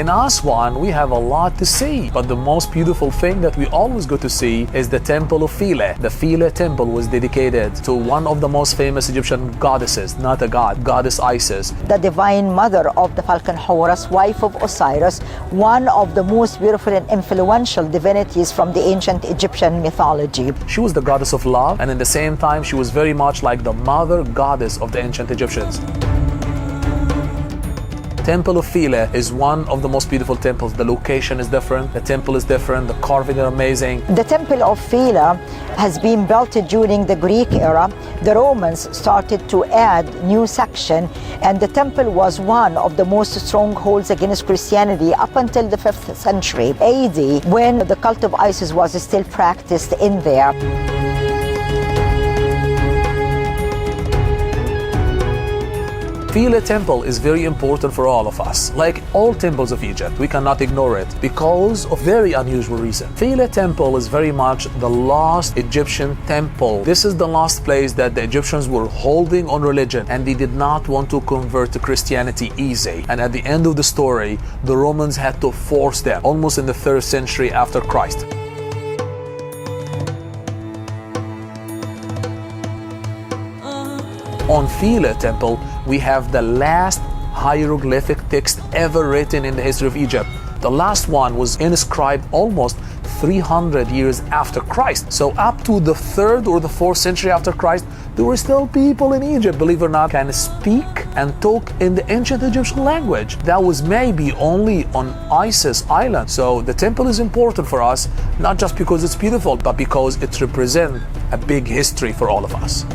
In Aswan, we have a lot to see, but the most beautiful thing that we always go to see is the Temple of Philae. The Philae temple was dedicated to one of the most famous Egyptian goddesses, not a god, goddess Isis. The divine mother of the falcon Horus, wife of Osiris, one of the most beautiful and influential divinities from the ancient Egyptian mythology. She was the goddess of love, and at the same time, she was very much like the mother goddess of the ancient Egyptians. Temple of Philae is one of the most beautiful temples. The location is different, the temple is different, the carving are amazing. The Temple of Philae has been built during the Greek era. The Romans started to add new section, and the temple was one of the most strongholds against Christianity up until the 5th century AD, when the cult of Isis was still practiced in there. Philae temple is very important for all of us. Like all temples of Egypt, we cannot ignore it because of very unusual reason. Philae temple is very much the last Egyptian temple. This is the last place that the Egyptians were holding on religion, and they did not want to convert to Christianity easy. And at the end of the story, the Romans had to force them, almost in the 3rd century after Christ. On Philae temple, we have the last hieroglyphic text ever written in the history of Egypt. The last one was inscribed almost 300 years after Christ. So up to the 3rd or the 4th century after Christ, there were still people in Egypt, believe it or not, can speak and talk in the ancient Egyptian language. That was maybe only on Isis Island. So the temple is important for us, not just because it's beautiful, but because it represents a big history for all of us.